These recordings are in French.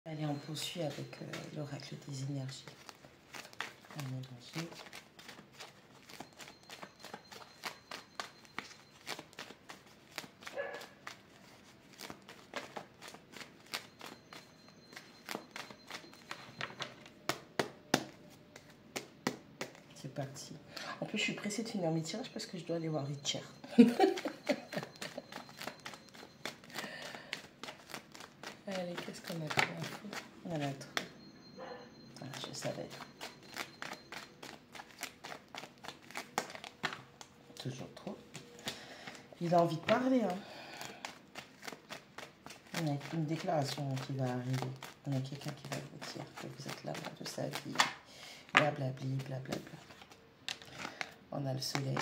Allez, on poursuit avec l'oracle des énergies. On est mangé. C'est parti. En plus, je suis pressée de finir mes tirages parce que je dois aller voir Richard. Allez, qu'est-ce qu'on a fait? On a trop. Ah, je savais. Toujours trop. Il a envie de parler. Hein. On a une déclaration qui va arriver. On a quelqu'un qui va vous dire que vous êtes là de sa vie. Blablabli, blablabla. On a le soleil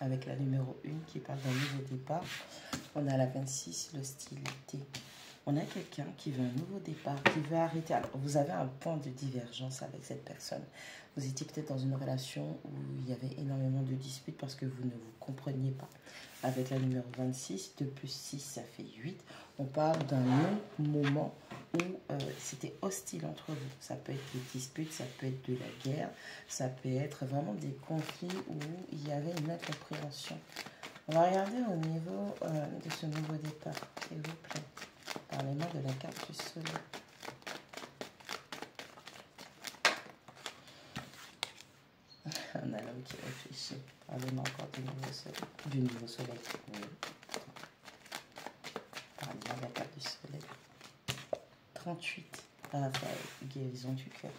avec la numéro 1 qui parle d'un nouveau départ. On a la 26, l'hostilité. On a quelqu'un qui veut un nouveau départ, qui veut arrêter. Alors, vous avez un point de divergence avec cette personne. Vous étiez peut-être dans une relation où il y avait énormément de disputes parce que vous ne vous compreniez pas. Avec la numéro 26, 2 plus 6, ça fait 8. On parle d'un long moment où c'était hostile entre vous. Ça peut être des disputes, ça peut être de la guerre, ça peut être vraiment des conflits où il y avait une incompréhension. On va regarder au niveau de ce nouveau départ, s'il vous plaît. Parlez-moi de la carte du soleil. On a l'homme qui réfléchit. Parlez-moi encore du nouveau soleil. Du nouveau soleil. Oui. Parlez-moi de la carte du soleil. 38. Raphaël, guérison du cœur.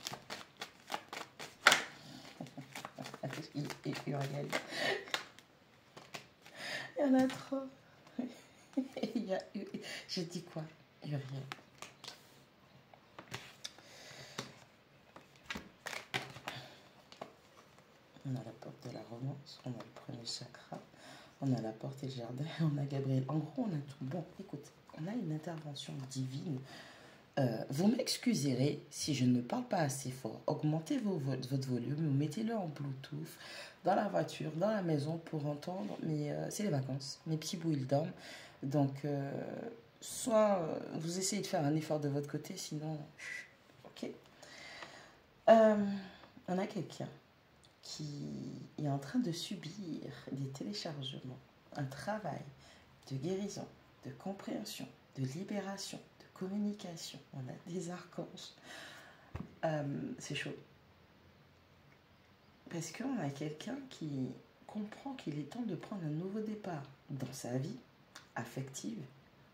Et Uriel. Il y en a trop. Il y a eu. J'ai dit quoi? Uriel. On a la porte de la romance, on a le premier chakra, on a la porte et le jardin, on a Gabriel. En gros, on a tout. Bon, écoute, on a une intervention divine. Vous m'excuserez si je ne parle pas assez fort. Augmentez votre volume, mettez-le en Bluetooth, dans la voiture, dans la maison pour entendre. Mais c'est les vacances. Mes petits bouts, ils dorment. Donc, soit vous essayez de faire un effort de votre côté, sinon, ok. On a quelqu'un qui est en train de subir des téléchargements, un travail de guérison, de compréhension, de libération, de communication. On a des archanges. C'est chaud. Parce qu'on a quelqu'un qui comprend qu'il est temps de prendre un nouveau départ dans sa vie affective,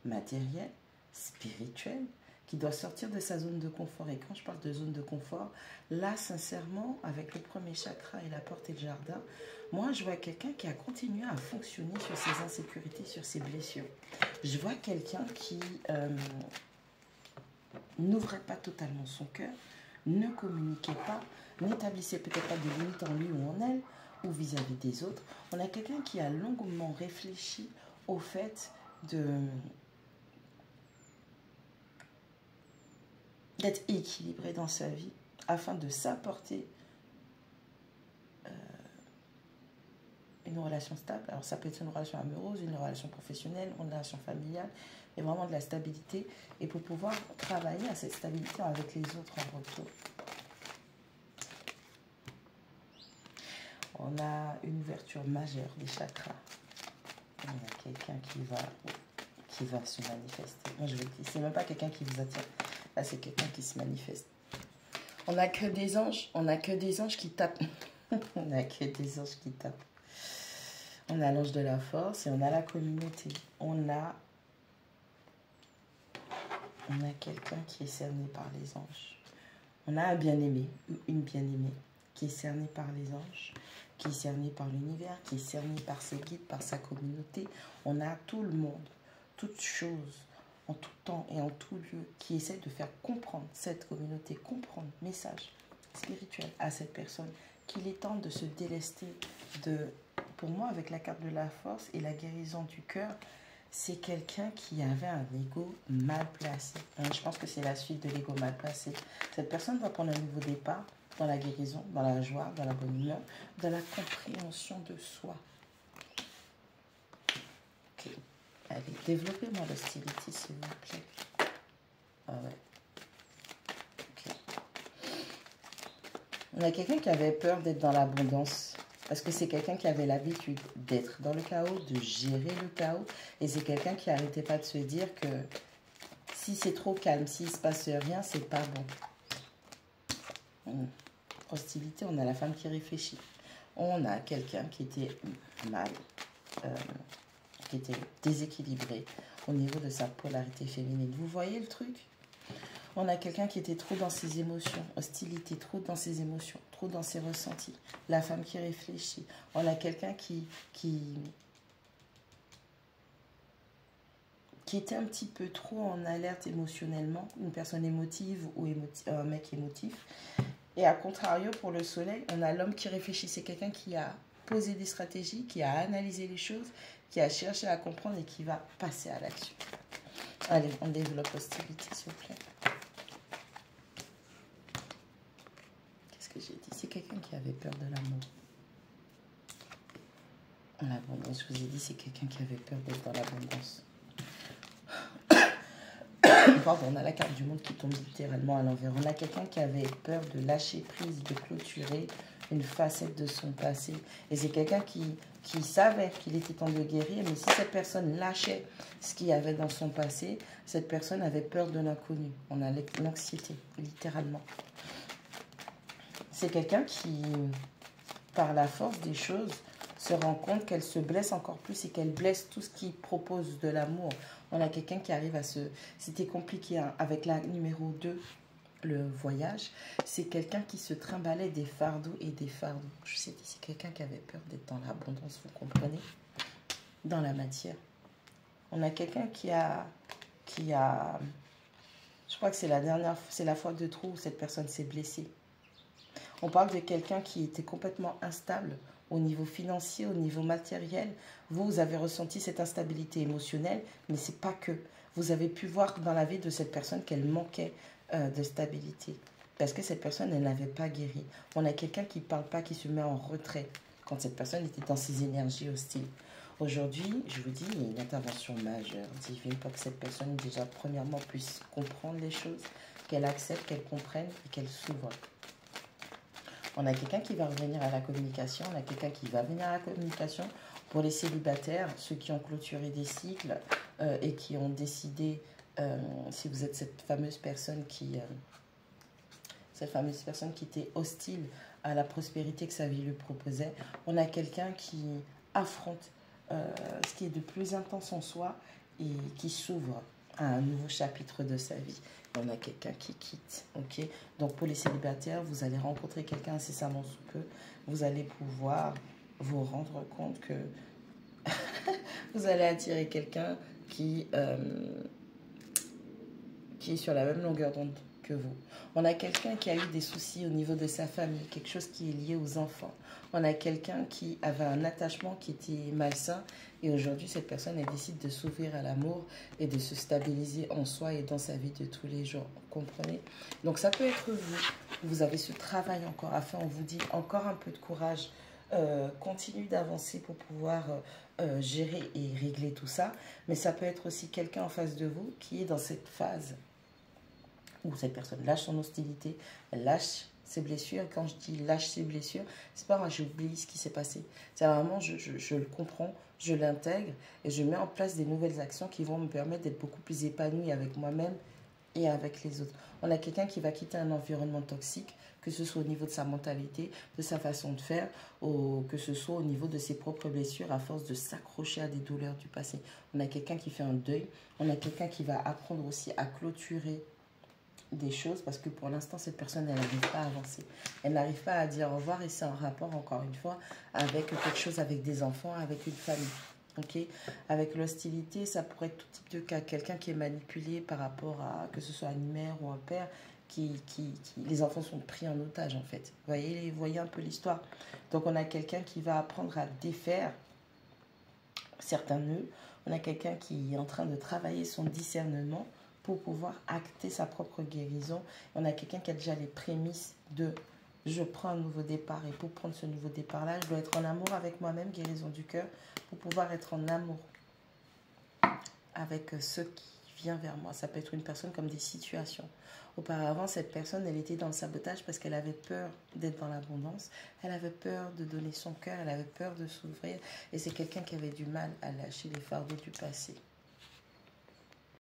matérielle, spirituelle, qui doit sortir de sa zone de confort. Et quand je parle de zone de confort, là, sincèrement, avec le premier chakra et la porte et le jardin, moi, je vois quelqu'un qui a continué à fonctionner sur ses insécurités, sur ses blessures. Je vois quelqu'un qui n'ouvrait pas totalement son cœur, ne communiquait pas, n'établissait peut-être pas de limites en lui ou en elle, ou vis-à-vis des autres. On a quelqu'un qui a longuement réfléchi au fait d'être équilibré dans sa vie afin de s'apporter une relation stable. Alors ça peut être une relation amoureuse, une relation professionnelle, une relation familiale, et vraiment de la stabilité, et pour pouvoir travailler à cette stabilité avec les autres en retour. On a une ouverture majeure des chakras. On a quelqu'un qui va se manifester. Moi je vais dire, c'est même pas quelqu'un qui vous attire. Là c'est quelqu'un qui se manifeste. On n'a que des anges, on n'a que des anges qui tapent. On n'a que des anges qui tapent. On a l'ange de la force et on a la communauté. On a quelqu'un qui est cerné par les anges. On a un bien-aimé ou une bien-aimée qui est cerné par les anges, qui est cerné par l'univers, qui est cerné par ses guides, par sa communauté. On a tout le monde, toutes choses, en tout temps et en tout lieu, qui essaie de faire comprendre cette communauté, comprendre le message spirituel à cette personne, qu'il est temps de se délester de... Pour moi, avec la carte de la force et la guérison du cœur, c'est quelqu'un qui avait un ego mal placé. Je pense que c'est la suite de l'ego mal placé. Cette personne doit prendre un nouveau départ dans la guérison, dans la joie, dans la bonne humeur, dans la compréhension de soi. Ok. Allez, développez-moi l'hostilité, s'il vous plaît. Ah ouais. On a quelqu'un qui avait peur d'être dans l'abondance. Parce que c'est quelqu'un qui avait l'habitude d'être dans le chaos, de gérer le chaos. Et c'est quelqu'un qui n'arrêtait pas de se dire que si c'est trop calme, s'il ne se passe rien, c'est pas bon. Hostilité, on a la femme qui réfléchit. On a quelqu'un qui était mal, qui était déséquilibré au niveau de sa polarité féminine. Vous voyez le truc? On a quelqu'un qui était trop dans ses émotions, hostilité, trop dans ses émotions, trop dans ses ressentis. La femme qui réfléchit. On a quelqu'un qui était un petit peu trop en alerte émotionnellement, une personne émotive ou un mec émotif. Et à contrario, pour le soleil, on a l'homme qui réfléchit. C'est quelqu'un qui a posé des stratégies, qui a analysé les choses, qui a cherché à comprendre et qui va passer à l'action. Allez, on développe hostilité, s'il vous plaît. Qu'est-ce que j'ai dit? C'est quelqu'un qui avait peur de l'amour. L'abondance, je vous ai dit, c'est quelqu'un qui avait peur d'être dans l'abondance. Pardon, on a la carte du monde qui tombe littéralement à l'envers. On a quelqu'un qui avait peur de lâcher prise, de clôturer une facette de son passé. Et c'est quelqu'un qui savait qu'il était temps de guérir, mais si cette personne lâchait ce qu'il y avait dans son passé, cette personne avait peur de l'inconnu. On a l'anxiété, littéralement. C'est quelqu'un qui, par la force des choses, se rend compte qu'elle se blesse encore plus et qu'elle blesse tout ce qui propose de l'amour. On a quelqu'un qui arrive à se... C'était compliqué hein, avec la numéro 2, le voyage. C'est quelqu'un qui se trimballait des fardeaux et des fardeaux. Je sais, c'est quelqu'un qui avait peur d'être dans l'abondance, vous comprenez? Dans la matière. On a quelqu'un qui a... Je crois que c'est la fois de trop où cette personne s'est blessée. On parle de quelqu'un qui était complètement instable au niveau financier, au niveau matériel. Vous avez ressenti cette instabilité émotionnelle, mais ce n'est pas que. Vous avez pu voir dans la vie de cette personne qu'elle manquait de stabilité. Parce que cette personne, elle n'avait pas guéri. On a quelqu'un qui ne parle pas, qui se met en retrait quand cette personne était dans ses énergies hostiles. Aujourd'hui, je vous dis, il y a une intervention majeure divine pour que cette personne, déjà, premièrement, puisse comprendre les choses, qu'elle accepte, qu'elle comprenne et qu'elle s'ouvre. On a quelqu'un qui va revenir à la communication. On a quelqu'un qui va venir à la communication pour les célibataires, ceux qui ont clôturé des cycles et qui ont décidé, si vous êtes cette fameuse personne qui était hostile à la prospérité que sa vie lui proposait, on a quelqu'un qui affronte ce qui est de plus intense en soi et qui s'ouvre à un nouveau chapitre de sa vie. On a quelqu'un qui quitte, ok? Donc, pour les célibataires, vous allez rencontrer quelqu'un incessamment sous peu. Vous allez pouvoir vous rendre compte que vous allez attirer quelqu'un qui est sur la même longueur d'onde que vous. On a quelqu'un qui a eu des soucis au niveau de sa famille, quelque chose qui est lié aux enfants. On a quelqu'un qui avait un attachement qui était malsain et aujourd'hui, cette personne, elle décide de s'ouvrir à l'amour et de se stabiliser en soi et dans sa vie de tous les jours. Vous comprenez? Donc, ça peut être vous. Vous avez ce travail encore à faire. On vous dit encore un peu de courage. Continue d'avancer pour pouvoir gérer et régler tout ça. Mais ça peut être aussi quelqu'un en face de vous qui est dans cette phase où cette personne lâche son hostilité, elle lâche ses blessures. Quand je dis lâche ses blessures, c'est pas j'ai oublié ce qui s'est passé. C'est vraiment, je le comprends, je l'intègre et je mets en place des nouvelles actions qui vont me permettre d'être beaucoup plus épanouie avec moi-même et avec les autres. On a quelqu'un qui va quitter un environnement toxique, que ce soit au niveau de sa mentalité, de sa façon de faire, ou que ce soit au niveau de ses propres blessures à force de s'accrocher à des douleurs du passé. On a quelqu'un qui fait un deuil. On a quelqu'un qui va apprendre aussi à clôturer des choses parce que pour l'instant cette personne elle n'arrive pas à avancer, elle n'arrive pas à dire au revoir et c'est en rapport encore une fois avec quelque chose, avec des enfants, avec une famille, ok? Avec l'hostilité, ça pourrait être tout type de cas, quelqu'un qui est manipulé par rapport à que ce soit une mère ou un père les enfants sont pris en otage en fait, voyez un peu l'histoire. Donc on a quelqu'un qui va apprendre à défaire certains nœuds, on a quelqu'un qui est en train de travailler son discernement pour pouvoir acter sa propre guérison. On a quelqu'un qui a déjà les prémices de « je prends un nouveau départ » et pour prendre ce nouveau départ-là, je dois être en amour avec moi-même, guérison du cœur, pour pouvoir être en amour avec ceux qui vient vers moi. Ça peut être une personne comme des situations. Auparavant, cette personne, elle était dans le sabotage parce qu'elle avait peur d'être dans l'abondance. Elle avait peur de donner son cœur. Elle avait peur de s'ouvrir. Et c'est quelqu'un qui avait du mal à lâcher les fardeaux du passé.